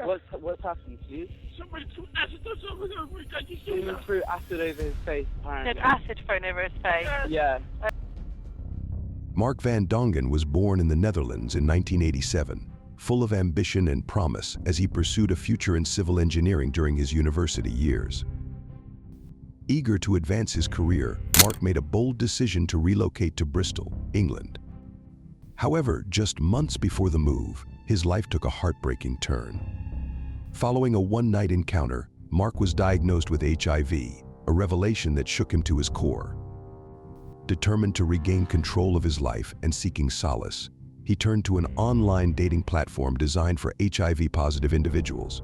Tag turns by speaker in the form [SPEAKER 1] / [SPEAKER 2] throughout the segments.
[SPEAKER 1] What's happened to you?
[SPEAKER 2] Somebody threw acid or something over his face.
[SPEAKER 1] Someone threw acid over his face, apparently.
[SPEAKER 3] Did acid thrown over his face?
[SPEAKER 1] Yeah.
[SPEAKER 4] Mark van Dongen was born in the Netherlands in 1987, full of ambition and promise as he pursued a future in civil engineering during his university years. Eager to advance his career, Mark made a bold decision to relocate to Bristol, England. However, just months before the move, his life took a heartbreaking turn. Following a one-night encounter, Mark was diagnosed with HIV, a revelation that shook him to his core. Determined to regain control of his life and seeking solace, he turned to an online dating platform designed for HIV-positive individuals.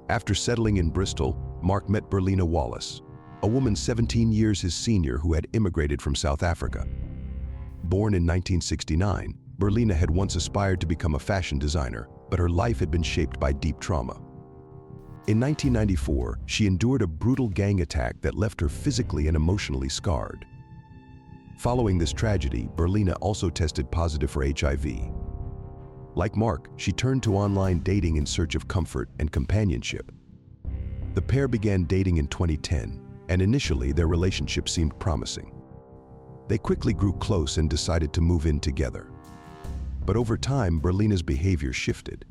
[SPEAKER 4] After settling in Bristol, Mark met Berlina Wallace, a woman 17 years his senior who had immigrated from South Africa. Born in 1969, Berlina had once aspired to become a fashion designer, but her life had been shaped by deep trauma. In 1994, she endured a brutal gang attack that left her physically and emotionally scarred. Following this tragedy, Berlina also tested positive for HIV. Like Mark, she turned to online dating in search of comfort and companionship. The pair began dating in 2010, and initially their relationship seemed promising. They quickly grew close and decided to move in together. But over time, Berlina's behavior shifted.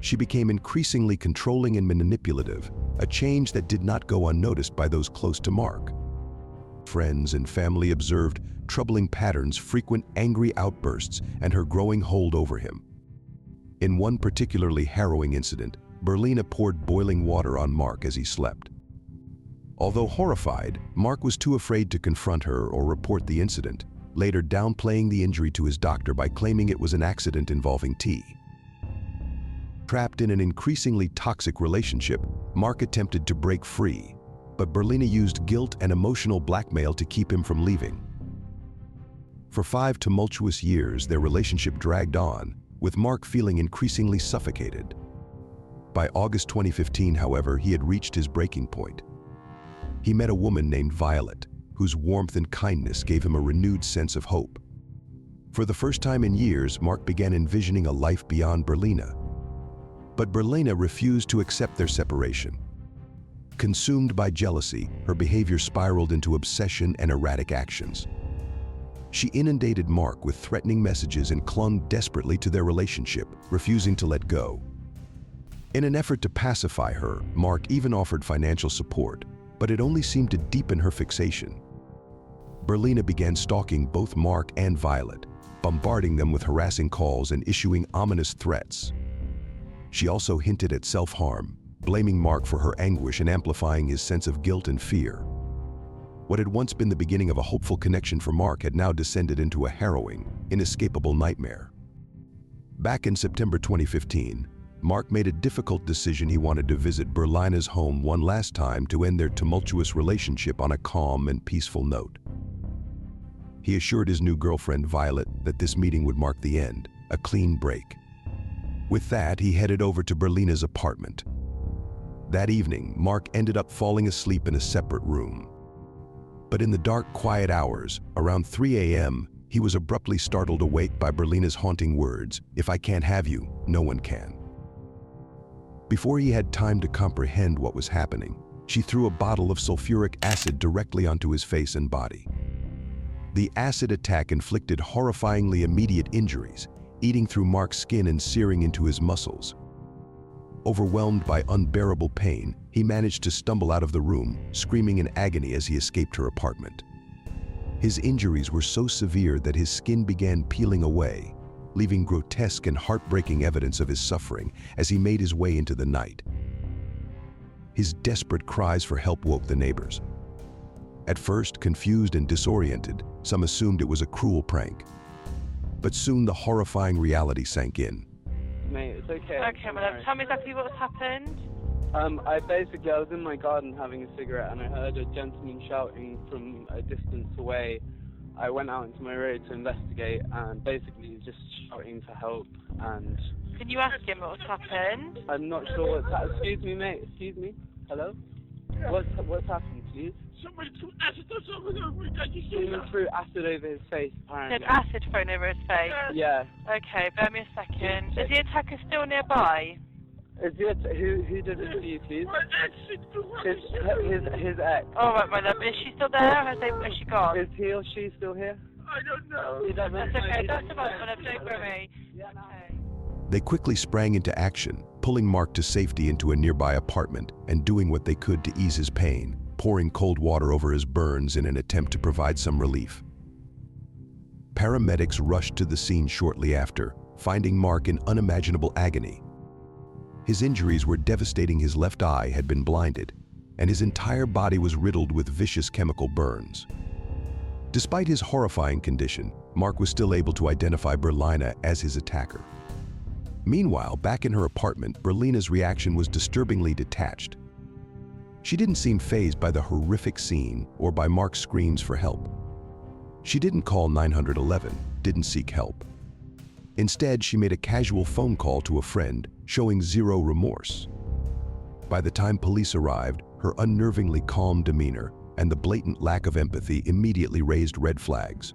[SPEAKER 4] She became increasingly controlling and manipulative, a change that did not go unnoticed by those close to Mark. Friends and family observed troubling patterns, frequent angry outbursts, and her growing hold over him. In one particularly harrowing incident, Berlina poured boiling water on Mark as he slept. Although horrified, Mark was too afraid to confront her or report the incident, later downplaying the injury to his doctor by claiming it was an accident involving tea. Trapped in an increasingly toxic relationship, Mark attempted to break free, but Berlina used guilt and emotional blackmail to keep him from leaving. For 5 tumultuous years, their relationship dragged on, with Mark feeling increasingly suffocated. By August 2015, however, he had reached his breaking point. He met a woman named Violet, whose warmth and kindness gave him a renewed sense of hope. For the first time in years, Mark began envisioning a life beyond Berlina. But Berlina refused to accept their separation. Consumed by jealousy, her behavior spiraled into obsession and erratic actions. She inundated Mark with threatening messages and clung desperately to their relationship, refusing to let go. In an effort to pacify her, Mark even offered financial support, but it only seemed to deepen her fixation. Berlina began stalking both Mark and Violet, bombarding them with harassing calls and issuing ominous threats. She also hinted at self-harm, blaming Mark for her anguish and amplifying his sense of guilt and fear. What had once been the beginning of a hopeful connection for Mark had now descended into a harrowing, inescapable nightmare. Back in September 2015, Mark made a difficult decision. He wanted to visit Berlina's home one last time to end their tumultuous relationship on a calm and peaceful note. He assured his new girlfriend, Violet, that this meeting would mark the end, a clean break. With that, he headed over to Berlina's apartment. That evening, Mark ended up falling asleep in a separate room. But in the dark, quiet hours, around 3 a.m., he was abruptly startled awake by Berlina's haunting words, "If I can't have you, no one can." Before he had time to comprehend what was happening, she threw a bottle of sulfuric acid directly onto his face and body. The acid attack inflicted horrifyingly immediate injuries, eating through Mark's skin and searing into his muscles. Overwhelmed by unbearable pain, he managed to stumble out of the room, screaming in agony as he escaped her apartment. His injuries were so severe that his skin began peeling away, leaving grotesque and heartbreaking evidence of his suffering as he made his way into the night. His desperate cries for help woke the neighbors. At first, confused and disoriented, some assumed it was a cruel prank. But soon the horrifying reality sank in.
[SPEAKER 1] Mate, it's okay.
[SPEAKER 3] Okay, my love, tell me exactly what's happened.
[SPEAKER 1] I was in my garden having a cigarette and I heard a gentleman shouting from a distance away. I went out into my road to investigate and basically he was just shouting for help and...
[SPEAKER 3] Can you ask him what's happened?
[SPEAKER 1] I'm not sure what's happened. Excuse me, mate. Excuse me. Hello? What's happened, please?
[SPEAKER 2] Somebody threw acid or something over me. Can't you see
[SPEAKER 1] Someone
[SPEAKER 2] that?
[SPEAKER 1] threw acid over his face,
[SPEAKER 3] Did
[SPEAKER 1] apparently.
[SPEAKER 3] acid thrown over his face?
[SPEAKER 1] Yeah.
[SPEAKER 3] Okay, bear me a second. Is the attacker still nearby?
[SPEAKER 1] Is it, who did it to you, please?
[SPEAKER 2] My exit threw
[SPEAKER 1] His ex.
[SPEAKER 3] Alright, my love. Is she still there or has she gone?
[SPEAKER 1] Is he or she still here?
[SPEAKER 2] I don't know.
[SPEAKER 1] He doesn't.
[SPEAKER 3] That's okay. That's about my love. Don't worry.
[SPEAKER 1] Yeah, no.
[SPEAKER 3] Okay.
[SPEAKER 4] They quickly sprang into action, pulling Mark to safety into a nearby apartment and doing what they could to ease his pain, pouring cold water over his burns in an attempt to provide some relief. Paramedics rushed to the scene shortly after, finding Mark in unimaginable agony. His injuries were devastating. His left eye had been blinded, and his entire body was riddled with vicious chemical burns. Despite his horrifying condition, Mark was still able to identify Berlina as his attacker. Meanwhile, back in her apartment, Berlina's reaction was disturbingly detached. She didn't seem fazed by the horrific scene or by Mark's screams for help. She didn't call 911, didn't seek help. Instead, she made a casual phone call to a friend, showing zero remorse. By the time police arrived, her unnervingly calm demeanor and the blatant lack of empathy immediately raised red flags.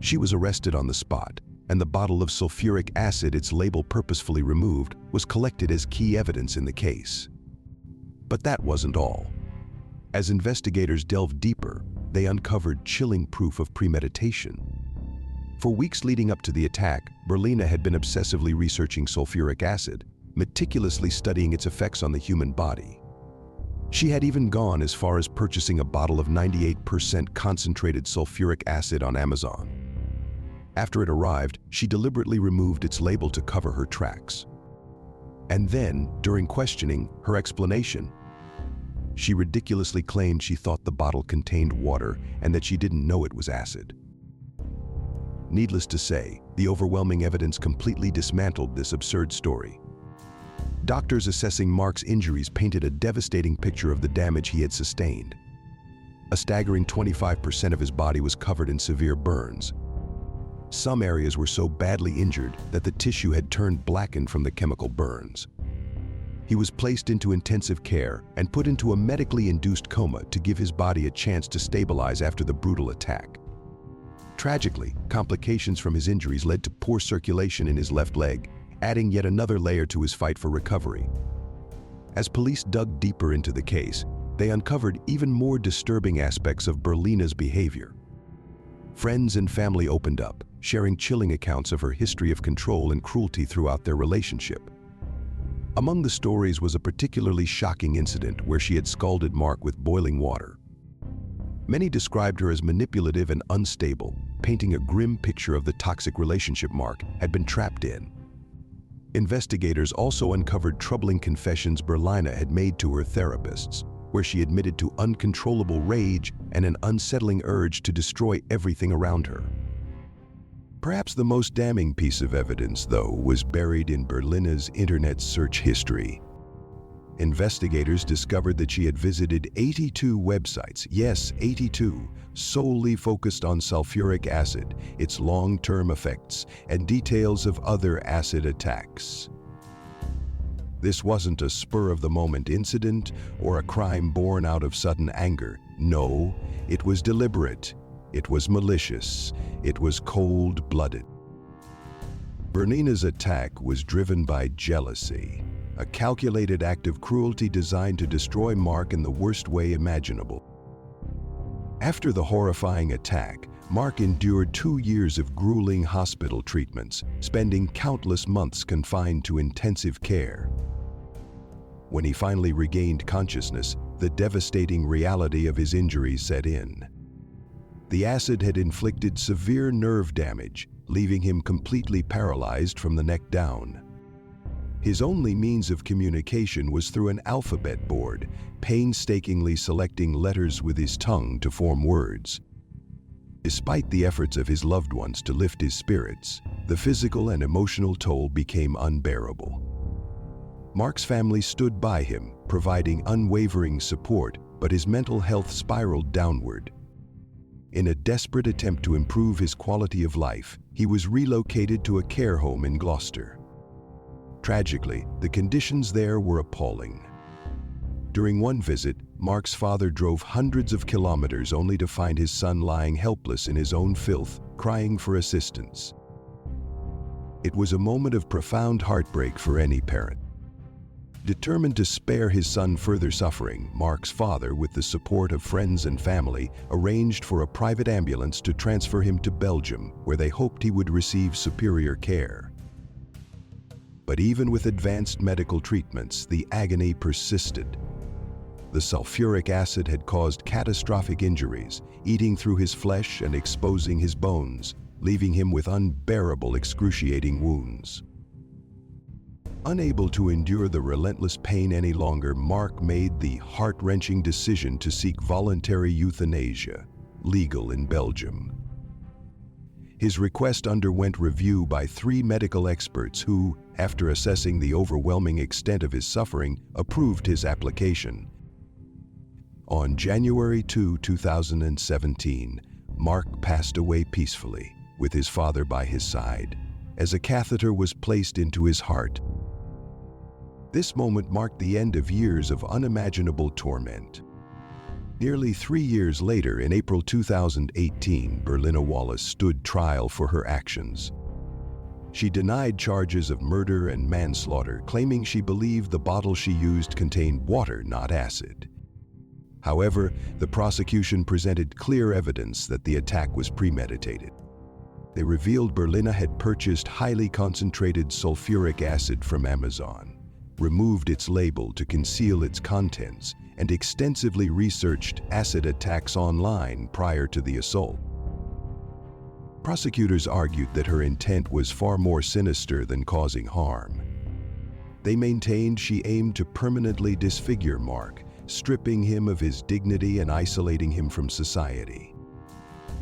[SPEAKER 4] She was arrested on the spot, and the bottle of sulfuric acid, its label purposefully removed, was collected as key evidence in the case. But that wasn't all. As investigators delved deeper, they uncovered chilling proof of premeditation. For weeks leading up to the attack, Berlina had been obsessively researching sulfuric acid, meticulously studying its effects on the human body. She had even gone as far as purchasing a bottle of 98% concentrated sulfuric acid on Amazon. After it arrived, she deliberately removed its label to cover her tracks. And then, during questioning, her explanation. She ridiculously claimed she thought the bottle contained water and that she didn't know it was acid. Needless to say, the overwhelming evidence completely dismantled this absurd story. Doctors assessing Mark's injuries painted a devastating picture of the damage he had sustained. A staggering 25% of his body was covered in severe burns. Some areas were so badly injured that the tissue had turned blackened from the chemical burns. He was placed into intensive care and put into a medically induced coma to give his body a chance to stabilize after the brutal attack. Tragically, complications from his injuries led to poor circulation in his left leg, adding yet another layer to his fight for recovery. As police dug deeper into the case, they uncovered even more disturbing aspects of Berlina's behavior. Friends and family opened up, sharing chilling accounts of her history of control and cruelty throughout their relationship. Among the stories was a particularly shocking incident where she had scalded Mark with boiling water. Many described her as manipulative and unstable, painting a grim picture of the toxic relationship Mark had been trapped in. Investigators also uncovered troubling confessions Berlina had made to her therapists, where she admitted to uncontrollable rage and an unsettling urge to destroy everything around her. Perhaps the most damning piece of evidence, though, was buried in Berlina's internet search history. Investigators discovered that she had visited 82 websites, yes, 82, solely focused on sulfuric acid, its long-term effects, and details of other acid attacks. This wasn't a spur-of-the-moment incident or a crime born out of sudden anger. No, it was deliberate. It was malicious. It was cold-blooded. Berlina's attack was driven by jealousy, a calculated act of cruelty designed to destroy Mark in the worst way imaginable. After the horrifying attack, Mark endured 2 years of grueling hospital treatments, spending countless months confined to intensive care. When he finally regained consciousness, the devastating reality of his injuries set in. The acid had inflicted severe nerve damage, leaving him completely paralyzed from the neck down. His only means of communication was through an alphabet board, painstakingly selecting letters with his tongue to form words. Despite the efforts of his loved ones to lift his spirits, the physical and emotional toll became unbearable. Mark's family stood by him, providing unwavering support, but his mental health spiraled downward. In a desperate attempt to improve his quality of life, he was relocated to a care home in Gloucester. Tragically, the conditions there were appalling. During one visit, Mark's father drove hundreds of kilometers only to find his son lying helpless in his own filth, crying for assistance. It was a moment of profound heartbreak for any parent. Determined to spare his son further suffering, Mark's father, with the support of friends and family, arranged for a private ambulance to transfer him to Belgium, where they hoped he would receive superior care. But even with advanced medical treatments, the agony persisted. The sulfuric acid had caused catastrophic injuries, eating through his flesh and exposing his bones, leaving him with unbearable, excruciating wounds. Unable to endure the relentless pain any longer, Mark made the heart-wrenching decision to seek voluntary euthanasia, legal in Belgium. His request underwent review by 3 medical experts who, after assessing the overwhelming extent of his suffering, approved his application. On January 2, 2017, Mark passed away peacefully, with his father by his side, as a catheter was placed into his heart. This moment marked the end of years of unimaginable torment. Nearly 3 years later, in April 2018, Berlina Wallace stood trial for her actions. She denied charges of murder and manslaughter, claiming she believed the bottle she used contained water, not acid. However, the prosecution presented clear evidence that the attack was premeditated. They revealed Berlina had purchased highly concentrated sulfuric acid from Amazon, removed its label to conceal its contents, and extensively researched acid attacks online prior to the assault. Prosecutors argued that her intent was far more sinister than causing harm. They maintained she aimed to permanently disfigure Mark, stripping him of his dignity and isolating him from society.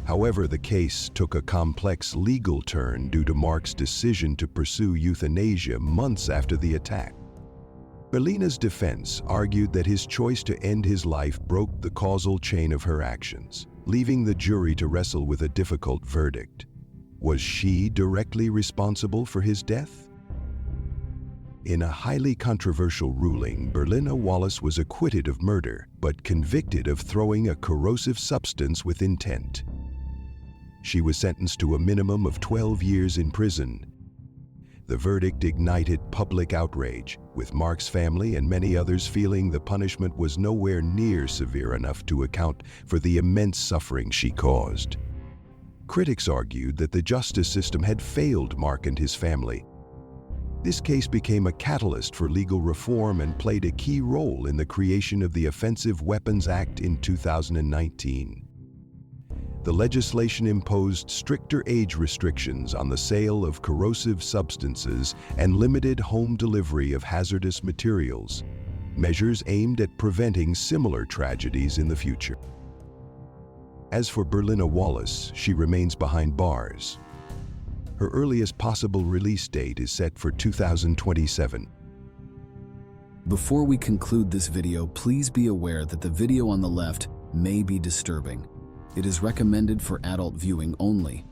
[SPEAKER 4] However, the case took a complex legal turn due to Mark's decision to pursue euthanasia months after the attack. Berlina's defense argued that his choice to end his life broke the causal chain of her actions, leaving the jury to wrestle with a difficult verdict. Was she directly responsible for his death? In a highly controversial ruling, Berlina Wallace was acquitted of murder, but convicted of throwing a corrosive substance with intent. She was sentenced to a minimum of 12 years in prison. The verdict ignited public outrage, with Mark's family and many others feeling the punishment was nowhere near severe enough to account for the immense suffering she caused. Critics argued that the justice system had failed Mark and his family. This case became a catalyst for legal reform and played a key role in the creation of the Offensive Weapons Act in 2019. The legislation imposed stricter age restrictions on the sale of corrosive substances and limited home delivery of hazardous materials, measures aimed at preventing similar tragedies in the future. As for Berlina Wallace, she remains behind bars. Her earliest possible release date is set for 2027.
[SPEAKER 5] Before we conclude this video, please be aware that the video on the left may be disturbing. It is recommended for adult viewing only.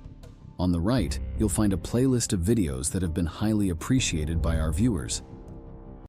[SPEAKER 5] On the right, you'll find a playlist of videos that have been highly appreciated by our viewers.